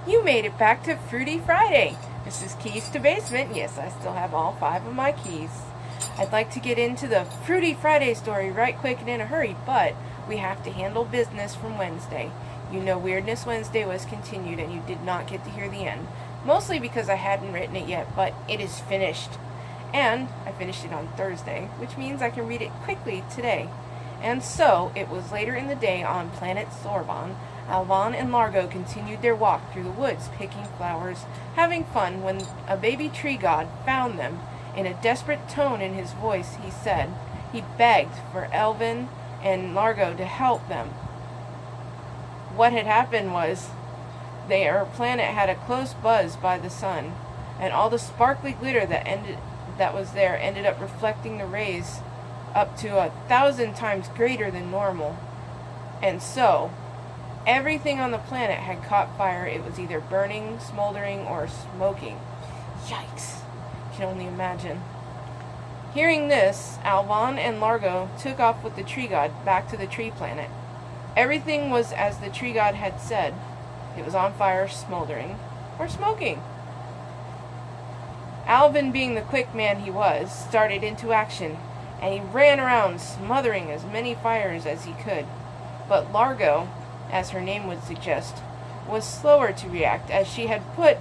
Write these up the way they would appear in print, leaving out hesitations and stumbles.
You made it back to Fruity Friday. This is Keys to Basement. Yes, I still have all 5 of my keys. I'd like to get into the Fruity Friday story right quick and in a hurry, but we have to handle business from Wednesday. You know Weirdness Wednesday was continued and you did not get to hear the end. Mostly because I hadn't written it yet, but it is finished. And I finished it on Thursday, which means I can read it quickly today. And so, it was later in the day on planet Sorbonne. Alvin and Largo continued their walk through the woods, picking flowers, having fun, when a baby tree god found them. In a desperate tone in his voice, he begged for Alvin and Largo to help them. What had happened was, their planet had a close buzz by the sun, and all the sparkly glitter that was there ended up reflecting the rays up to 1,000 times greater than normal. And so, everything on the planet had caught fire. It was either burning, smoldering, or smoking. Yikes. You can only imagine. Hearing this, Alvin and Largo took off with the tree god back to the tree planet. Everything was as the tree god had said. It was on fire, smoldering, or smoking. Alvin, being the quick man he was, started into action, and he ran around smothering as many fires as he could. But Largo, as her name would suggest, was slower to react, as she had put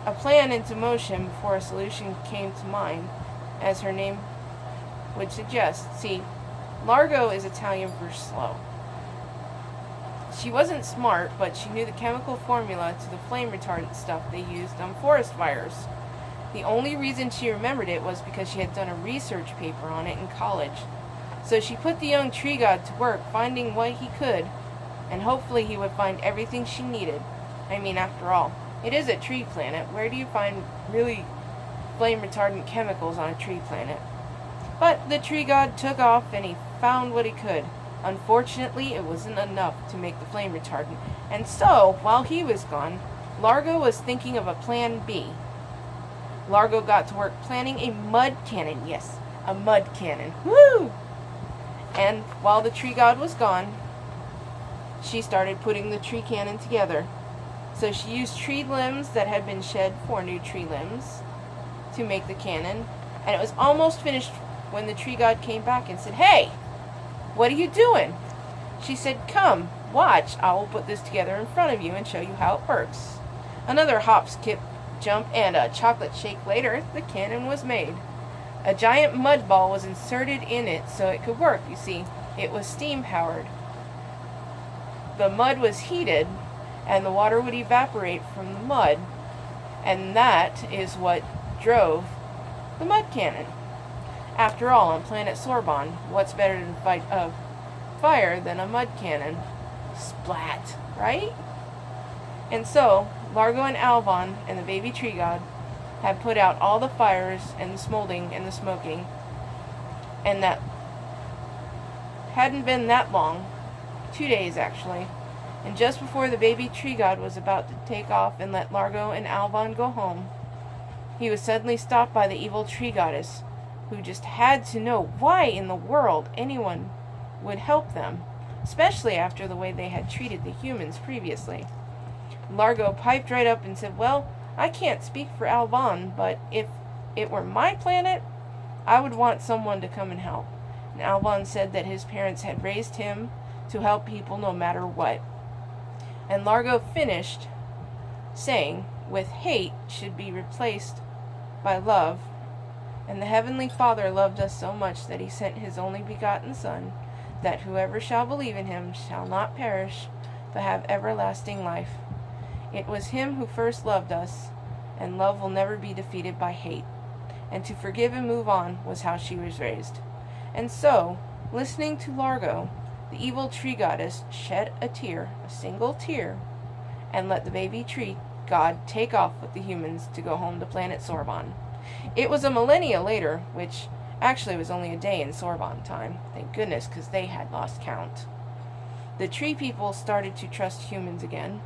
a plan into motion before a solution came to mind, as her name would suggest. See, Largo is Italian for slow. She wasn't smart, but she knew the chemical formula to the flame retardant stuff they used on forest fires. The only reason she remembered it was because she had done a research paper on it in college. So she put the young tree god to work finding what he could, and hopefully he would find everything she needed. I mean, after all, it is a tree planet. Where do you find really flame retardant chemicals on a tree planet? But the tree god took off and he found what he could. Unfortunately, it wasn't enough to make the flame retardant, and so, while he was gone, Largo was thinking of a plan B. Largo got to work planning a mud cannon. Yes, a mud cannon. Woo! And while the tree god was gone, she started putting the tree cannon together. So she used tree limbs that had been shed for new tree limbs to make the cannon, and it was almost finished when the tree god came back and said, "Hey, what are you doing?" She said, "Come, watch. I will put this together in front of you and show you how it works." Another hop, skip, jump, and a chocolate shake later, the cannon was made. A giant mud ball was inserted in it so it could work. You see, it was steam-powered. The mud was heated, and the water would evaporate from the mud, and that is what drove the mud cannon. After all, on planet Sorbonne, what's better to fight a fire than a mud cannon? Splat, right? And so, Largo and Alvin and the baby tree god had put out all the fires and the smoldering and the smoking, and that hadn't been that long, 2 days actually, and just before the baby tree god was about to take off and let Largo and Alvin go home, he was suddenly stopped by the evil tree goddess, who just had to know why in the world anyone would help them, especially after the way they had treated the humans previously. Largo piped right up and said, "Well, I can't speak for Alvin, but if it were my planet, I would want someone to come and help." And Alvin said that his parents had raised him to help people no matter what. And Largo finished saying, "With hate should be replaced by love. And the Heavenly Father loved us so much that he sent his only begotten Son, that whoever shall believe in him shall not perish, but have everlasting life. It was him who first loved us, and love will never be defeated by hate. And to forgive and move on was how she was raised." And so, listening to Largo, the evil tree goddess shed a tear, a single tear, and let the baby tree god take off with the humans to go home to planet Sorbonne. It was a millennia later, which actually was only a day in Sorbonne time. Thank goodness, because they had lost count. The tree people started to trust humans again,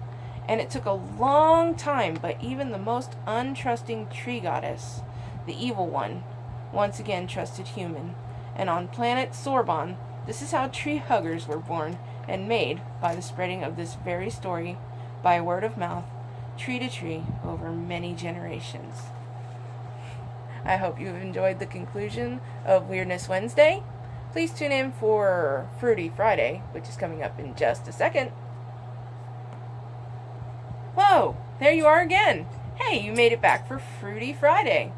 and it took a long time, but even the most untrusting tree goddess, the evil one, once again trusted human. And on planet Sorbonne, this is how tree huggers were born and made, by the spreading of this very story by word of mouth tree to tree over many generations. I hope you've enjoyed the conclusion of Weirdness Wednesday. Please tune in for Fruity Friday, which is coming up in just a second. Whoa, there you are again. Hey, you made it back for Fruity Friday.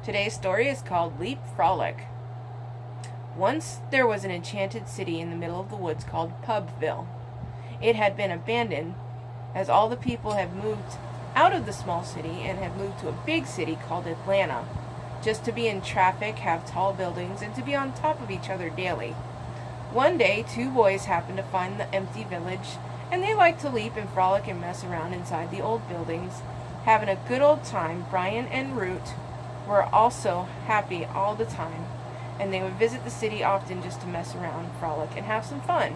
Today's story is called Leap Frolic. Once there was an enchanted city in the middle of the woods called Pubville. It had been abandoned as all the people had moved out of the small city and had moved to a big city called Atlanta, just to be in traffic, have tall buildings, and to be on top of each other daily. One day, two boys happened to find the empty village, and they liked to leap and frolic and mess around inside the old buildings. Having a good old time, Brian and Root were also happy all the time, and they would visit the city often just to mess around, frolic, and have some fun.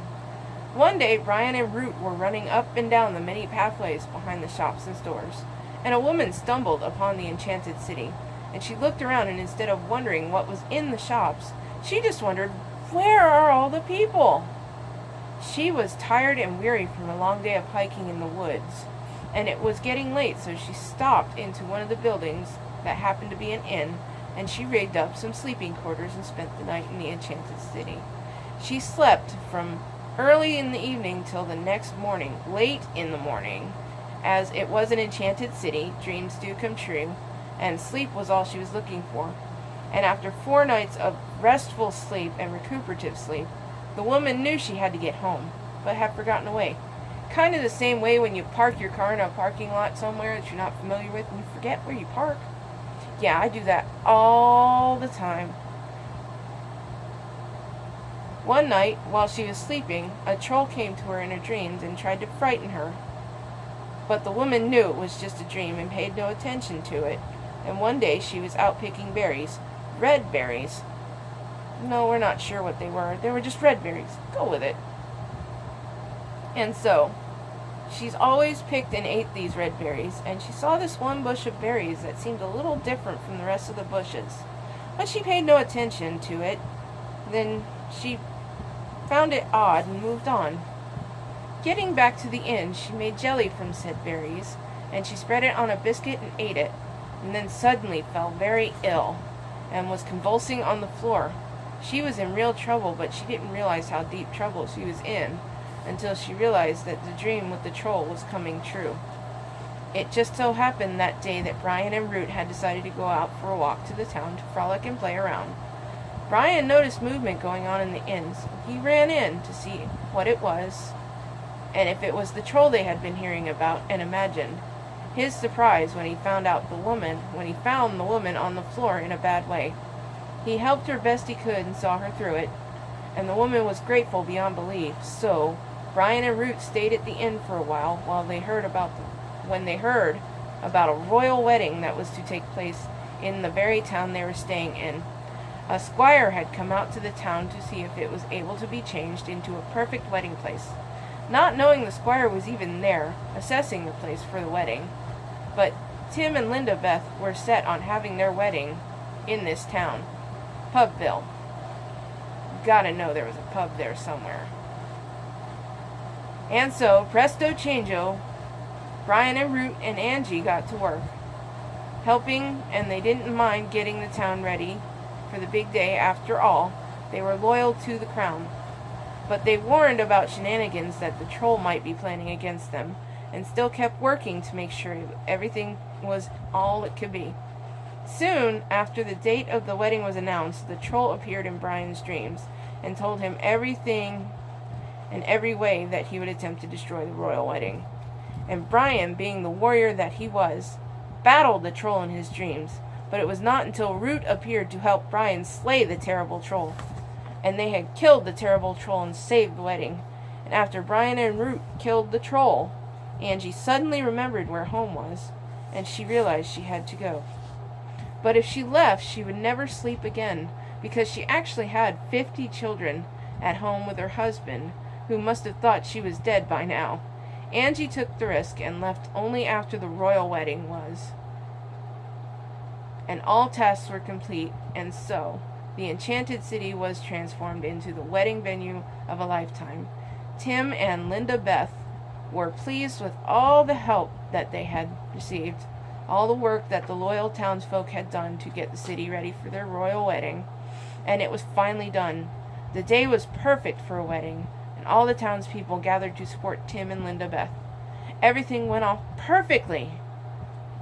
One day, Brian and Root were running up and down the many pathways behind the shops and stores, and a woman stumbled upon the enchanted city, and she looked around, and instead of wondering what was in the shops, she just wondered, where are all the people? She was tired and weary from a long day of hiking in the woods, and it was getting late, so she stopped into one of the buildings that happened to be an inn, and she rigged up some sleeping quarters and spent the night in the enchanted city. She slept from early in the evening till the next morning, late in the morning. As it was an enchanted city, dreams do come true, and sleep was all she was looking for. And after 4 nights of restful sleep and recuperative sleep, the woman knew she had to get home, but had forgotten a way. Kind of the same way when you park your car in a parking lot somewhere that you're not familiar with and you forget where you park. Yeah, I do that all the time. One night, while she was sleeping, a troll came to her in her dreams and tried to frighten her. But the woman knew it was just a dream and paid no attention to it. And one day she was out picking berries. Red berries. No, we're not sure what they were. They were just red berries. Go with it. And so, she's always picked and ate these red berries, and she saw this one bush of berries that seemed a little different from the rest of the bushes. But she paid no attention to it. Then she found it odd and moved on. Getting back to the inn, she made jelly from said berries, and she spread it on a biscuit and ate it, and then suddenly fell very ill, and was convulsing on the floor. She was in real trouble, but she didn't realize how deep trouble she was in, until she realized that the dream with the troll was coming true. It just so happened that day that Brian and Root had decided to go out for a walk to the town to frolic and play around. Brian noticed movement going on in the inn, so he ran in to see what it was, and if it was the troll they had been hearing about and imagined. His surprise when he found the woman on the floor in a bad way. He helped her best he could and saw her through it, and the woman was grateful beyond belief. So Brian and Root stayed at the inn for a while when they heard about a royal wedding that was to take place in the very town they were staying in. A squire had come out to the town to see if it was able to be changed into a perfect wedding place. Not knowing the squire was even there, assessing the place for the wedding. But Tim and Linda Beth were set on having their wedding in this town, Pubville. Gotta know there was a pub there somewhere. And so, presto changeo, Brian and Root and Angie got to work, helping, and they didn't mind getting the town ready for the big day. After all, they were loyal to the crown. But they warned about shenanigans that the troll might be planning against them, and still kept working to make sure everything was all it could be. Soon after the date of the wedding was announced, the troll appeared in Brian's dreams, and told him everything and every way that he would attempt to destroy the royal wedding. And Brian, being the warrior that he was, battled the troll in his dreams, but it was not until Root appeared to help Brian slay the terrible troll, and they had killed the terrible troll and saved the wedding. And after Brian and Root killed the troll, Angie suddenly remembered where home was, and she realized she had to go. But if she left, she would never sleep again, because she actually had 50 children at home with her husband, who must have thought she was dead by now. Angie took the risk and left only after the royal wedding was, and all tasks were complete, and so the enchanted city was transformed into the wedding venue of a lifetime. Tim and Linda Beth were pleased with all the help that they had received, all the work that the loyal townsfolk had done to get the city ready for their royal wedding, and it was finally done. The day was perfect for a wedding, and all the townspeople gathered to support Tim and Linda Beth. Everything went off perfectly.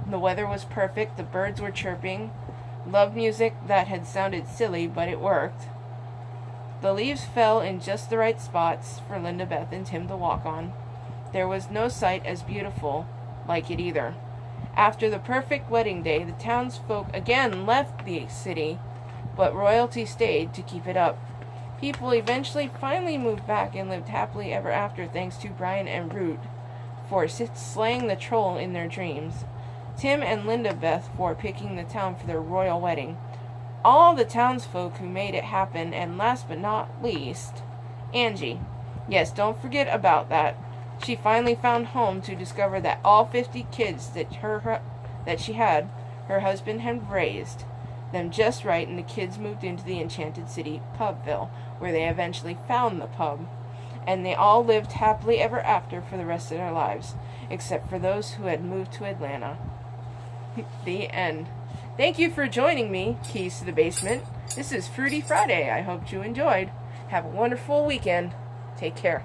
The weather was perfect, the birds were chirping, love music that had sounded silly, but it worked. The leaves fell in just the right spots for Linda Beth and Tim to walk on. There was no sight as beautiful like it either. After the perfect wedding day, the townsfolk again left the city, but royalty stayed to keep it up. People eventually finally moved back and lived happily ever after, thanks to Brian and Root for slaying the troll in their dreams, Tim and Linda Beth for picking the town for their royal wedding, all the townsfolk who made it happen, and last but not least, Angie. Yes, don't forget about that. She finally found home to discover that all 50 kids that she had, her husband had raised them just right, and the kids moved into the enchanted city, Pubville, where they eventually found the pub. And they all lived happily ever after for the rest of their lives, except for those who had moved to Atlanta. The end. Thank you for joining me, Keys to the Basement. This is Fruity Friday. I hope you enjoyed. Have a wonderful weekend. Take care.